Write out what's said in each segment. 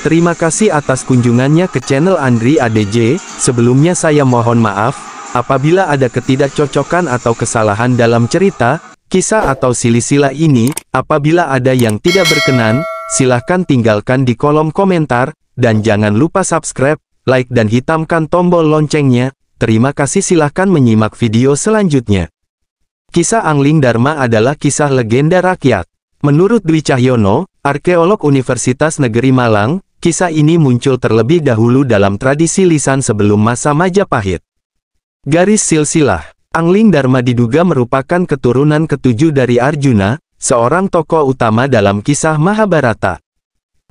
Terima kasih atas kunjungannya ke channel Andri ADJ. Sebelumnya saya mohon maaf, apabila ada ketidakcocokan atau kesalahan dalam cerita, kisah atau silsilah ini. Apabila ada yang tidak berkenan, silahkan tinggalkan di kolom komentar, dan jangan lupa subscribe, like dan hitamkan tombol loncengnya. Terima kasih. Silahkan menyimak video selanjutnya. Kisah Angling Dharma adalah kisah legenda rakyat. Menurut Dwi Cahyono, arkeolog Universitas Negeri Malang, kisah ini muncul terlebih dahulu dalam tradisi lisan sebelum masa Majapahit. Garis silsilah. Angling Dharma diduga merupakan keturunan ketujuh dari Arjuna, seorang tokoh utama dalam kisah Mahabharata.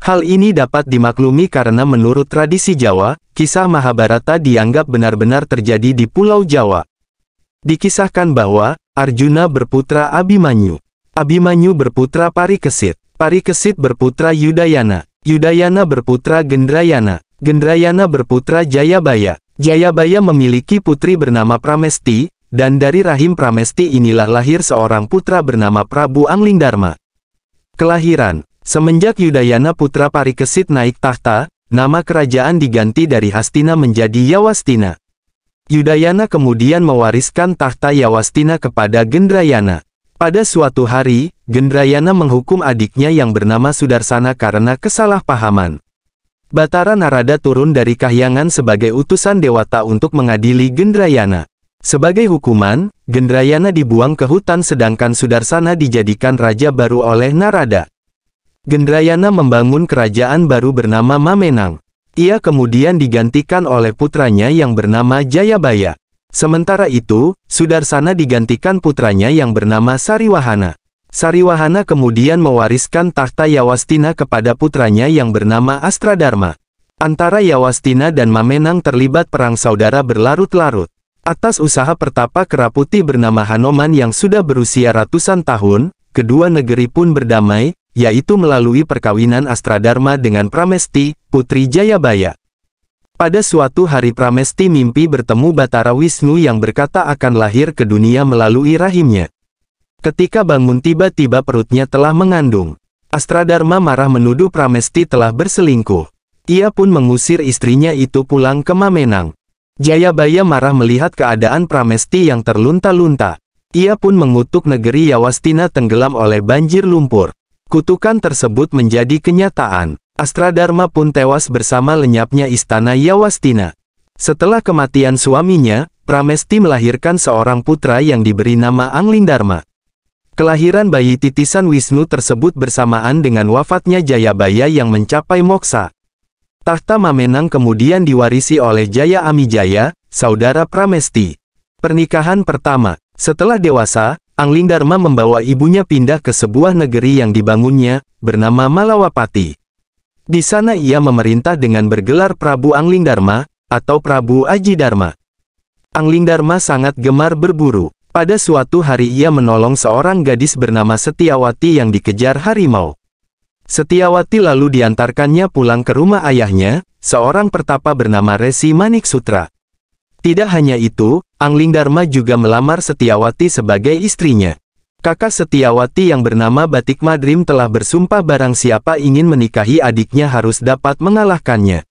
Hal ini dapat dimaklumi karena menurut tradisi Jawa, kisah Mahabharata dianggap benar-benar terjadi di Pulau Jawa. Dikisahkan bahwa, Arjuna berputra Abimanyu. Abimanyu berputra Parikesit. Parikesit berputra Yudayana. Yudayana berputra Gendrayana. Gendrayana berputra Jayabaya. Jayabaya memiliki putri bernama Pramesti, dan dari rahim Pramesti inilah lahir seorang putra bernama Prabu Angling Dharma. Kelahiran. Semenjak Yudayana putra Parikesit naik tahta, nama kerajaan diganti dari Hastina menjadi Yawastina. Yudayana kemudian mewariskan tahta Yawastina kepada Gendrayana. Pada suatu hari, Gendrayana menghukum adiknya yang bernama Sudarsana karena kesalahpahaman. Batara Narada turun dari kahyangan sebagai utusan dewata untuk mengadili Gendrayana. Sebagai hukuman, Gendrayana dibuang ke hutan sedangkan Sudarsana dijadikan raja baru oleh Narada. Gendrayana membangun kerajaan baru bernama Mamenang. Ia kemudian digantikan oleh putranya yang bernama Jayabaya. Sementara itu, Sudarsana digantikan putranya yang bernama Sariwahana. Sariwahana kemudian mewariskan tahta Yawastina kepada putranya yang bernama Astradharma. Antara Yawastina dan Mamenang terlibat perang saudara berlarut-larut. Atas usaha pertapa keraputi bernama Hanoman yang sudah berusia ratusan tahun, kedua negeri pun berdamai, yaitu melalui perkawinan Astradharma dengan Pramesti, putri Jayabaya. Pada suatu hari Pramesti mimpi bertemu Batara Wisnu yang berkata akan lahir ke dunia melalui rahimnya. Ketika bangun tiba-tiba perutnya telah mengandung. Astradharma marah menuduh Pramesti telah berselingkuh. Ia pun mengusir istrinya itu pulang ke Mamenang. Jayabaya marah melihat keadaan Pramesti yang terlunta-lunta. Ia pun mengutuk negeri Yawastina tenggelam oleh banjir lumpur. Kutukan tersebut menjadi kenyataan. Astradharma pun tewas bersama lenyapnya istana Yawastina. Setelah kematian suaminya, Pramesti melahirkan seorang putra yang diberi nama Angling Dharma. Kelahiran bayi titisan Wisnu tersebut bersamaan dengan wafatnya Jayabaya yang mencapai moksa. Tahta Mamenang kemudian diwarisi oleh Jaya Amijaya, saudara Pramesti. Pernikahan pertama. Setelah dewasa, Angling Dharma membawa ibunya pindah ke sebuah negeri yang dibangunnya, bernama Malawapati. Di sana ia memerintah dengan bergelar Prabu Angling Dharma, atau Prabu Aji Dharma. Angling Dharma sangat gemar berburu. Pada suatu hari ia menolong seorang gadis bernama Setiawati yang dikejar harimau. Setiawati lalu diantarkannya pulang ke rumah ayahnya, seorang pertapa bernama Resi Maniksutra. Tidak hanya itu, Angling Dharma juga melamar Setiawati sebagai istrinya. Kakak Setiawati yang bernama Batik Madrim telah bersumpah barang siapa ingin menikahi adiknya harus dapat mengalahkannya.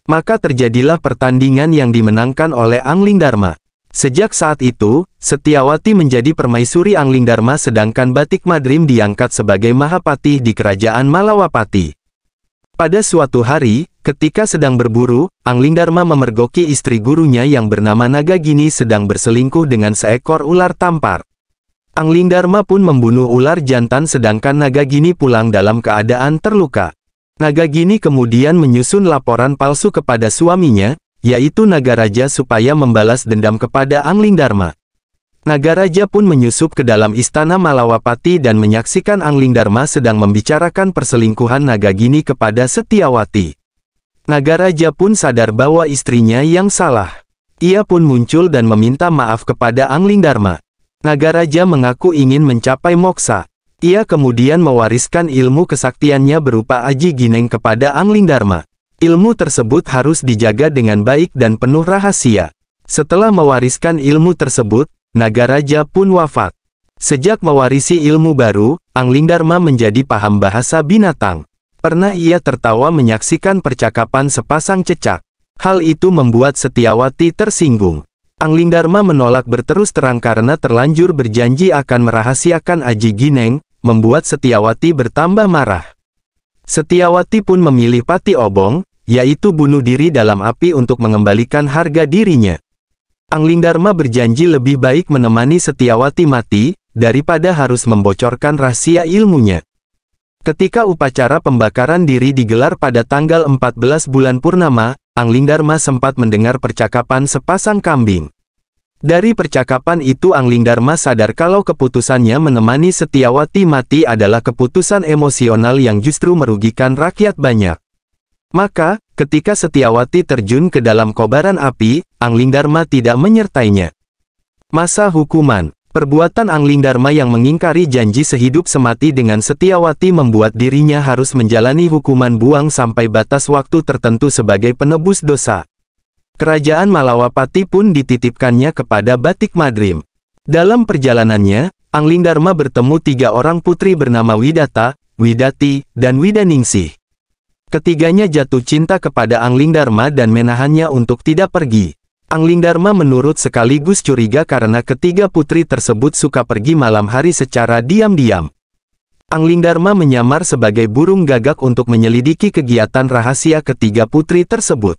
Maka terjadilah pertandingan yang dimenangkan oleh Angling Dharma. Sejak saat itu, Setiawati menjadi permaisuri Angling Dharma sedangkan Batik Madrim diangkat sebagai Mahapati di kerajaan Malawapati. Pada suatu hari, ketika sedang berburu, Angling Dharma memergoki istri gurunya yang bernama Nagagini sedang berselingkuh dengan seekor ular tampar. Angling Dharma pun membunuh ular jantan sedangkan Nagagini pulang dalam keadaan terluka. Nagagini kemudian menyusun laporan palsu kepada suaminya, yaitu Nagaraja supaya membalas dendam kepada Angling Dharma. Nagaraja pun menyusup ke dalam istana Malawapati dan menyaksikan Angling Dharma sedang membicarakan perselingkuhan Nagagini kepada Setiawati. Nagaraja pun sadar bahwa istrinya yang salah. Ia pun muncul dan meminta maaf kepada Angling Dharma. Nagaraja mengaku ingin mencapai moksa. Ia kemudian mewariskan ilmu kesaktiannya berupa Aji Gineng kepada Angling Dharma. Ilmu tersebut harus dijaga dengan baik dan penuh rahasia. Setelah mewariskan ilmu tersebut, Nagaraja pun wafat. Sejak mewarisi ilmu baru, Angling Dharma menjadi paham bahasa binatang. Pernah ia tertawa menyaksikan percakapan sepasang cecak. Hal itu membuat Setyawati tersinggung. Anglingdarma menolak berterus terang karena terlanjur berjanji akan merahasiakan Aji Gineng, membuat Setyawati bertambah marah. Setyawati pun memilih pati obong, yaitu bunuh diri dalam api untuk mengembalikan harga dirinya. Anglingdarma berjanji lebih baik menemani Setyawati mati, daripada harus membocorkan rahasia ilmunya. Ketika upacara pembakaran diri digelar pada tanggal 14 bulan Purnama, Anglingdarma sempat mendengar percakapan sepasang kambing. Dari percakapan itu Anglingdarma sadar kalau keputusannya menemani Setyawati mati adalah keputusan emosional yang justru merugikan rakyat banyak. Maka, ketika Setyawati terjun ke dalam kobaran api, Anglingdarma tidak menyertainya. Masa hukuman. Perbuatan Anglingdarma yang mengingkari janji sehidup semati dengan Setyawati membuat dirinya harus menjalani hukuman buang sampai batas waktu tertentu sebagai penebus dosa. Kerajaan Malawapati pun dititipkannya kepada Batik Madrim. Dalam perjalanannya, Anglingdarma bertemu 3 orang putri bernama Widata, Widati, dan Widaningsih. Ketiganya jatuh cinta kepada Anglingdarma dan menahannya untuk tidak pergi. Anglingdarma menurut sekaligus curiga karena ketiga putri tersebut suka pergi malam hari secara diam-diam. Anglingdarma menyamar sebagai burung gagak untuk menyelidiki kegiatan rahasia ketiga putri tersebut.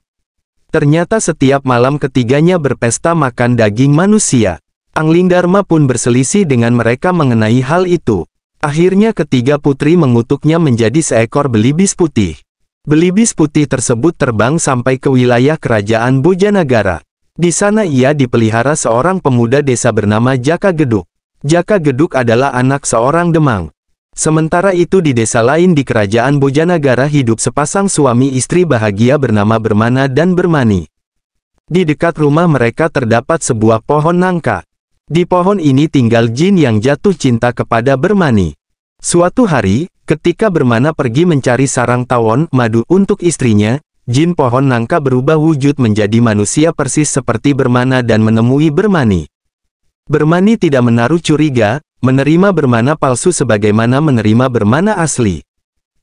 Ternyata setiap malam ketiganya berpesta makan daging manusia. Anglingdarma pun berselisih dengan mereka mengenai hal itu. Akhirnya ketiga putri mengutuknya menjadi seekor belibis putih. Belibis putih tersebut terbang sampai ke wilayah kerajaan Bojanagara. Di sana ia dipelihara seorang pemuda desa bernama Jaka Geduk. Jaka Geduk adalah anak seorang Demang. Sementara itu di desa lain di kerajaan Bojanagara hidup sepasang suami istri bahagia bernama Bermana dan Bermani. Di dekat rumah mereka terdapat sebuah pohon nangka. Di pohon ini tinggal jin yang jatuh cinta kepada Bermani. Suatu hari, ketika Bermana pergi mencari sarang tawon madu untuk istrinya, jin pohon nangka berubah wujud menjadi manusia persis seperti Bermana dan menemui Bermani. Bermani tidak menaruh curiga, menerima Bermana palsu sebagaimana menerima Bermana asli.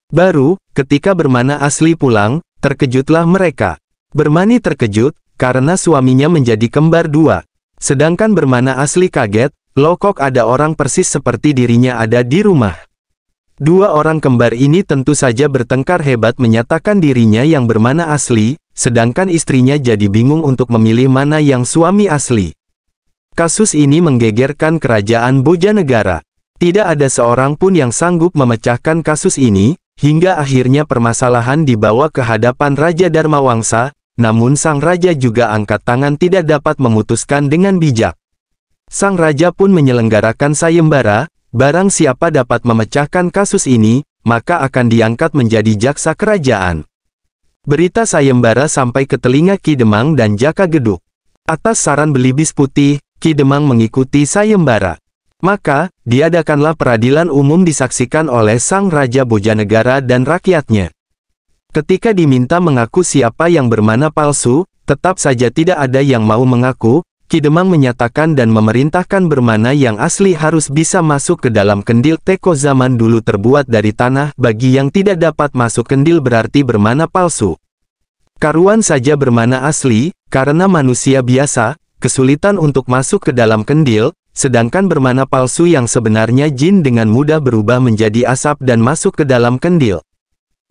Baru, ketika Bermana asli pulang, terkejutlah mereka. Bermani terkejut, karena suaminya menjadi kembar dua. Sedangkan Bermana asli kaget, loh kok ada orang persis seperti dirinya ada di rumah. Dua orang kembar ini tentu saja bertengkar hebat menyatakan dirinya yang Bermana asli, sedangkan istrinya jadi bingung untuk memilih mana yang suami asli. Kasus ini menggegerkan kerajaan Bojanegara. Tidak ada seorang pun yang sanggup memecahkan kasus ini, hingga akhirnya permasalahan dibawa ke hadapan Raja Dharmawangsa, namun sang raja juga angkat tangan tidak dapat memutuskan dengan bijak. Sang raja pun menyelenggarakan sayembara. Barang siapa dapat memecahkan kasus ini, maka akan diangkat menjadi jaksa kerajaan. Berita sayembara sampai ke telinga Ki Demang dan Jaka Geduk. Atas saran Belibis Putih, Ki Demang mengikuti sayembara. Maka, diadakanlah peradilan umum disaksikan oleh sang Raja Bojanegara dan rakyatnya. Ketika diminta mengaku siapa yang Bermana palsu, tetap saja tidak ada yang mau mengaku. Ki Demang menyatakan dan memerintahkan Bermana yang asli harus bisa masuk ke dalam kendil teko zaman dulu terbuat dari tanah. Bagi yang tidak dapat masuk kendil berarti Bermana palsu. Karuan saja Bermana asli, karena manusia biasa, kesulitan untuk masuk ke dalam kendil, sedangkan Bermana palsu yang sebenarnya jin dengan mudah berubah menjadi asap dan masuk ke dalam kendil.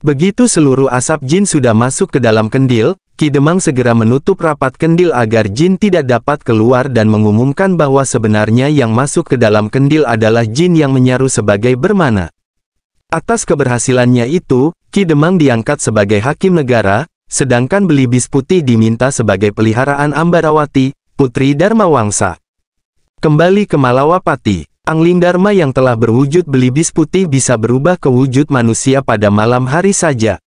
Begitu seluruh asap jin sudah masuk ke dalam kendil, Ki Demang segera menutup rapat kendil agar jin tidak dapat keluar dan mengumumkan bahwa sebenarnya yang masuk ke dalam kendil adalah jin yang menyaru sebagai Bermana. Atas keberhasilannya itu, Ki Demang diangkat sebagai hakim negara, sedangkan Belibis Putih diminta sebagai peliharaan Ambarawati, putri Dharmawangsa. Kembali ke Malawapati, Anglingdarma yang telah berwujud Belibis Putih bisa berubah ke wujud manusia pada malam hari saja.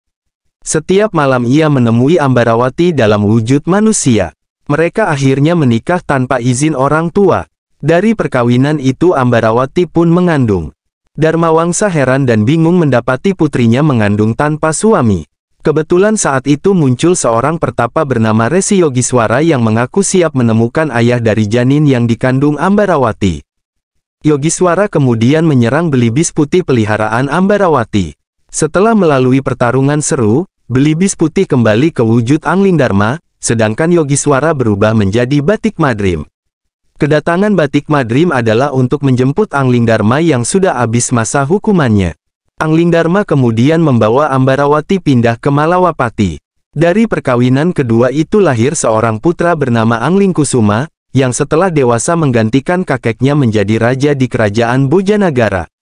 Setiap malam ia menemui Ambarawati dalam wujud manusia. Mereka akhirnya menikah tanpa izin orang tua. Dari perkawinan itu Ambarawati pun mengandung. Dharmawangsa heran dan bingung mendapati putrinya mengandung tanpa suami. Kebetulan saat itu muncul seorang pertapa bernama Resi Yogiswara yang mengaku siap menemukan ayah dari janin yang dikandung Ambarawati. Yogiswara kemudian menyerang Belibis Putih peliharaan Ambarawati. Setelah melalui pertarungan seru, Belibis putih kembali ke wujud Angling Dharma, sedangkan Yogiswara berubah menjadi Batik Madrim. Kedatangan Batik Madrim adalah untuk menjemput Angling Dharma yang sudah habis masa hukumannya. Angling Dharma kemudian membawa Ambarawati pindah ke Malawapati. Dari perkawinan kedua itu lahir seorang putra bernama Angling Kusuma, yang setelah dewasa menggantikan kakeknya menjadi raja di kerajaan Bojanagara.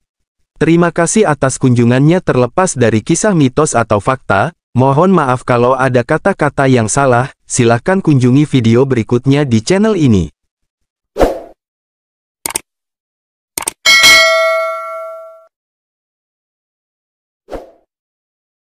Terima kasih atas kunjungannya. Terlepas dari kisah mitos atau fakta, mohon maaf kalau ada kata-kata yang salah, silahkan kunjungi video berikutnya di channel ini.